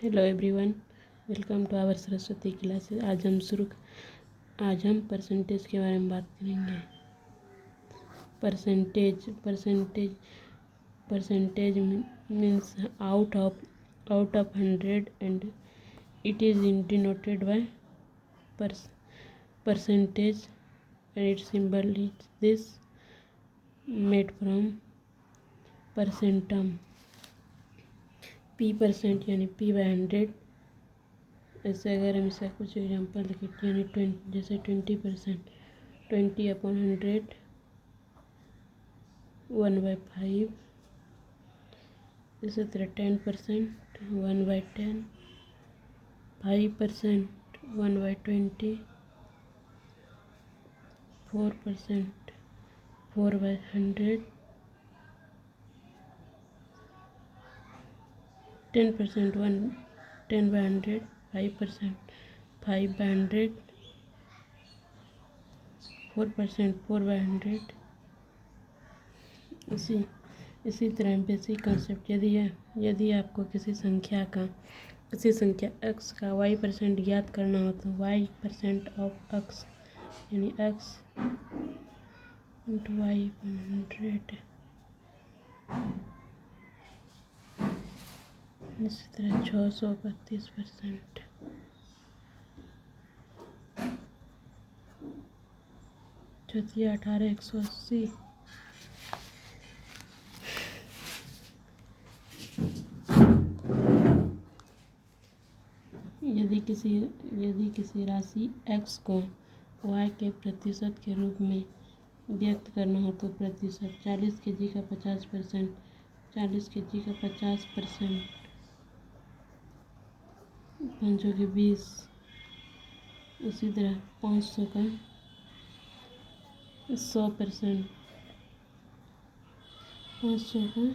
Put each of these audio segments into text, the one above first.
Hello everyone, welcome to our Saraswati classes. आज हम percentage के बारे में बात करेंगे। Percentage means out of 100 and it is denoted by percentage and its symbol is this made from percentum. P% यानी P/100। ऐसे अगर हम इसका कुछ एग्जांपल देखें यानी 20, जैसे 20%, 20/100 1/5। इसी तरह 10% 1/10, 5% 1/20, 4% 4/100, 10% 10/100, 5% 5/100, 4% 4/100। इसी तरह बेसिक कंसेप्ट, यदि आपको किसी संख्या x का y% ज्ञात करना हो तो y% ऑफ x यानी x इंटू y/100। इसी तरह 632%, चौथिया 18/180। यदि किसी राशि x को y के प्रतिशत के रूप में व्यक्त करना हो तो प्रतिशत 40 kg का 50%, 40 kg का 50%, 500 के 20। उसी तरह 500 का 100%, 500 का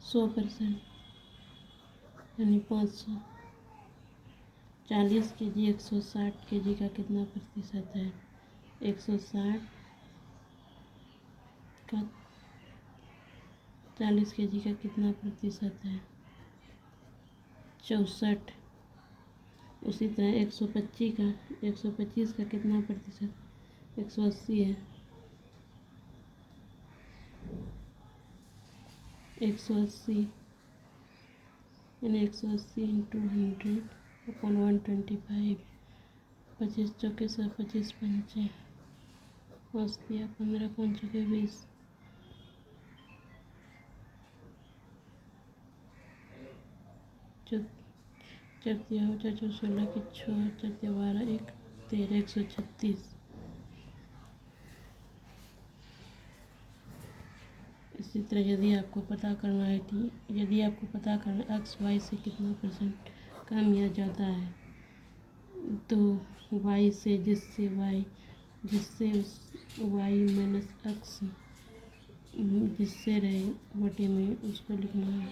100% यानी 500। 40 kg 160 kg का कितना प्रतिशत है? 160 का 40 kg का कितना प्रतिशत है? 64। उसी तरह 125 का कितना प्रतिशत? 180 है। 180 यानी 180 इंटू 100/125। 25 चौके 100, 25 पंचे 15, 5 चौके 20। चौथिया हो 4 16 की 6, चौथिया 12 1 13, 136। इसी तरह यदि आपको पता करना x y से कितना % कम या ज़्यादा है तो y से जिससे y माइनस x जिससे रहे बटे में उसको लिखना है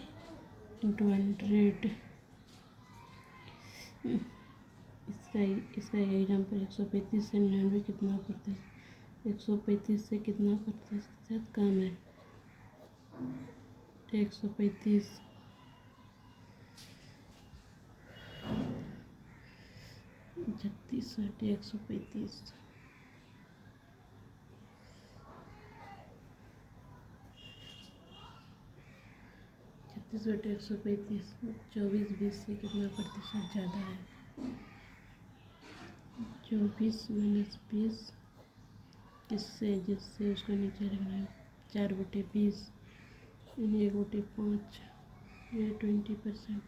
इंटू 100। इसका एग्जाम्पल 135 से 99 कितना प्रतिशत? 135 से कितना प्रतिशत कम है? 135 36 135 36 135। 24 20 से कितना प्रतिशत ज़्यादा है? 24 माइनस 20 जिससे उसको नीचे रखना है 4/20 यानी 1/5 या 20%।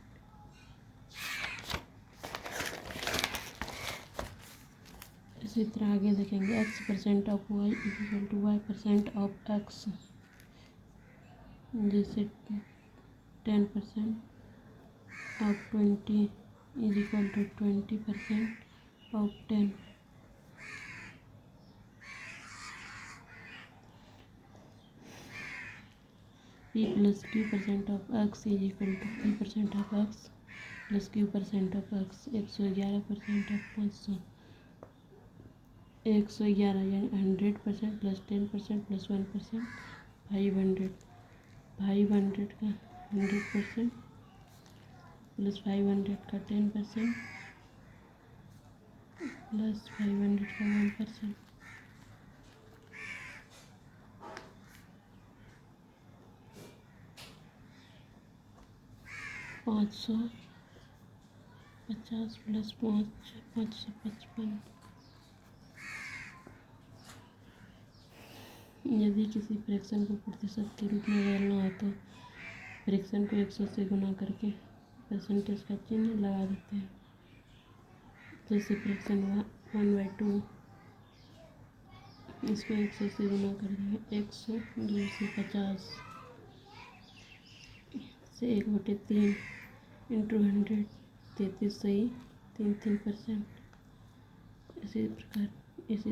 इसी तरह आगे देखेंगे x% of y equal to y% of x। जैसे 10% of 20 is equal to 20% of 10। p plus q% of x is equal to p% of x plus q% of x। 111% of 500, 111 यानी 100% प्लस 10% प्लस 1% 500। 500 का 100% plus 500 का 10% plus 500 का 1%। 550 plus 555। यदि किसी fraction को प्रतिशत के रूप में बदलना हो तो फ्रैक्शन को 100 से गुणा करके परसेंटेज का चिन्ह लगा देते हैं। जैसे फ्रैक्शन 1/2, इसको 100 से गुणा कर देंगे। 100 2 से 50 से 1/3 इंटू 100 33 सही 3%। इसी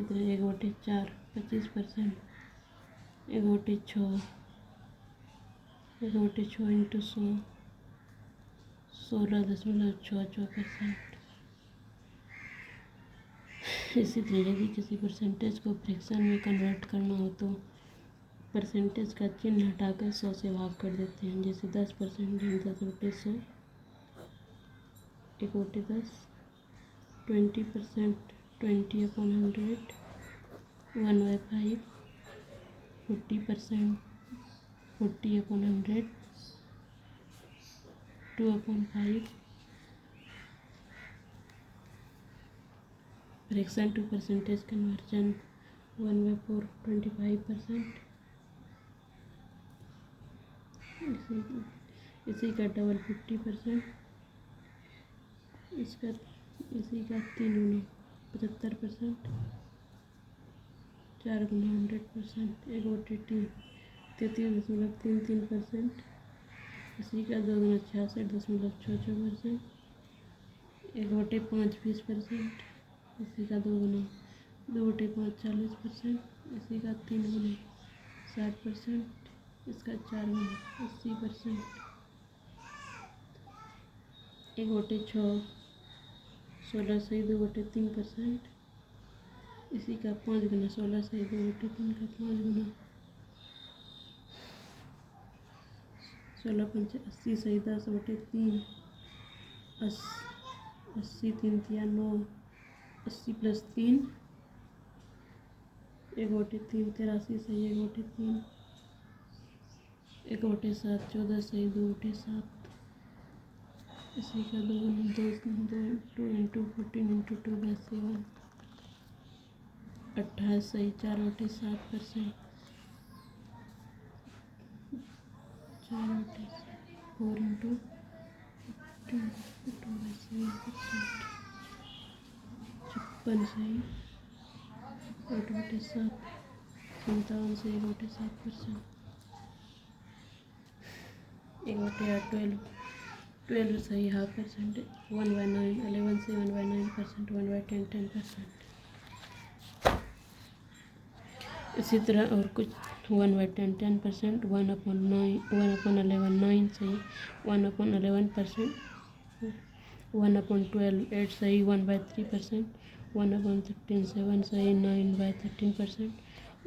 तरह 1/4 25%। 1/6 इंटू 100 16.66%। इसी तरह यदि किसी परसेंटेज को फ्रैक्शन में कन्वर्ट करना हो तो परसेंटेज का चिन्ह हटाकर 100 से भाग कर देते हैं। जैसे 10% 10/100 1/10 20% 20/100 1/5 40% 40/100 2/5। Fraction to percentage conversion 1/4 25%। इसी का डबल 50%। इसी का 3 गुना 75%। 4 गुना 100% 1/3 33.33%। इसी का 2 गुना 66.66%। 1/5 20%। इसी का 2 गुना 2/5 40%। इसी का 3 गुना 60%। इसका 4 गुना 80%। 1/6 16 सही 2/3%। इसी का 5 गुना 16 सही 2/3 का 5 गुना 16 5 80 सही 10/3 80 3 तिया 9 80 प्लस 3 1/3 83 सही 1/3 1/7 14 सही 2/7। इसी का 2 इंटू 14 इंटू 2 7 28 सही 4/7%। 4/4 इंटू 2 7%। 56 सही 8/7 57 से 1/7%। 1/8 12 सही 0.5%। 1/9 11 से 1/9%। 1/10 10%। इसी तरह और कुछ 1/10 10%। 1/11 9 सही 1/11%। 1/12 8 सही 1/3%। 1/13 7 सही 9/13%।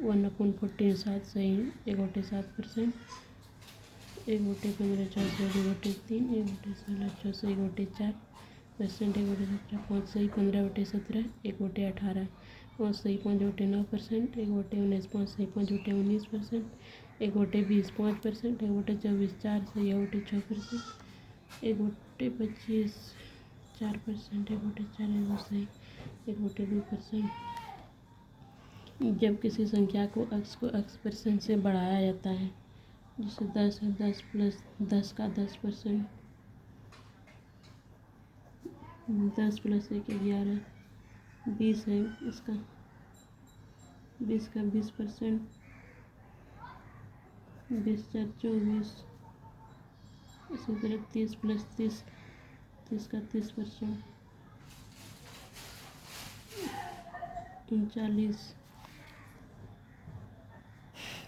1/14 7 सही 1/7%। 1/15 14 2/3 1/16 14 1/4%। 1/17 5 सही 15/17 1/18 5 सही 5/9%। 1/19 5 सही 5/19%। 1/20 5%। 1/24 4 सही 1/6%। 1/25 4%। 1/40 सही 1/2%। जब किसी संख्या को x% से बढ़ाया जाता है, जैसे 10 है 10 प्लस 10 का 10%। 10 प्लस 1 11। 20 है इसका 20 का 20%। 20 4 24। इसी तरह 30 प्लस 30 30 का 30%। 39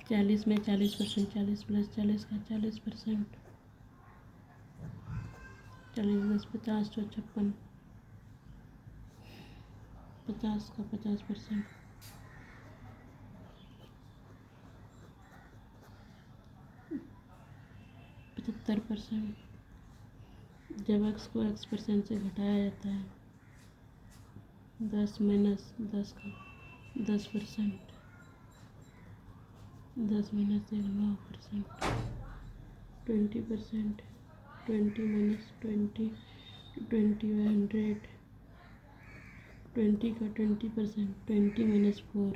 40 में 40%। 40 प्लस 40 का 40%। 40 10 50 तो 56 50 का 50%। 70%। जब x को x% से घटाया जाता है 10 माइनस 10 का 10%, 10 माइनस 9%, 20%, 20 माइनस 20, 20/100, 20 का 20%, 20 माइनस 4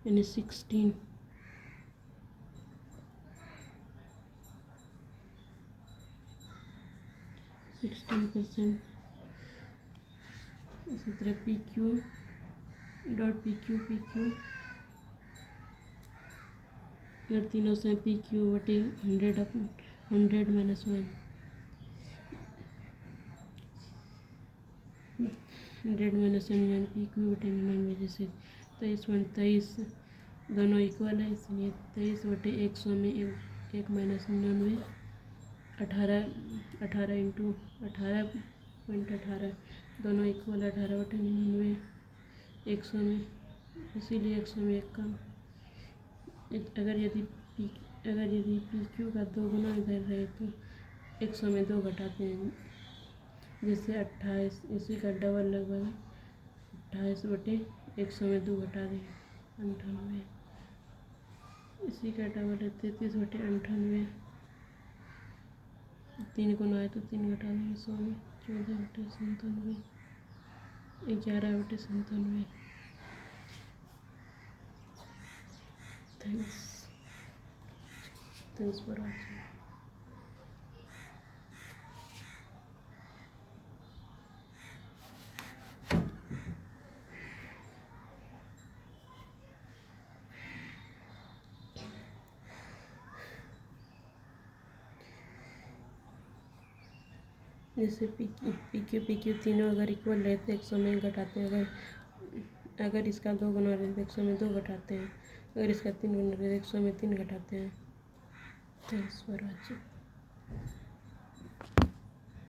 यानी 16, 16%। इसी तरह P Q dot P Q अगर तीनों से पी क्यू बटे 100 माइनस 1, 100 माइनस 1 पी क्यू बटे 99, जैसे 23 दोनों इक्वल है इसलिए 23 बटे 100 में 1 माइनस 99, 18 इंटू 18.18 दोनों इक्वल 18 बटे 99 100 में, इसीलिए 100 में 1 कम। अगर यदि पी क्यू का 2 गुना इधर रहे तो 100 में 2 घटाते हैं, जैसे 28, इसी का डबल लगभग 28 बटे 100 में 2 घटा देंगे 98, इसी का डबल है 33 बटे 98, 3 गुना है तो 3 घटा देंगे 100 में, 14 बटे 97, 11 बटे 97। Thanks for watching. जैसे पी क्यू तीनों अगर इक्वल रहते 100 में घटाते हैं, अगर इसका 2 गुना रहते 100 में 2 घटाते हैं, अगर इसका 3 गुना रहते 100 में 3 घटाते हैं। Thanks for watching.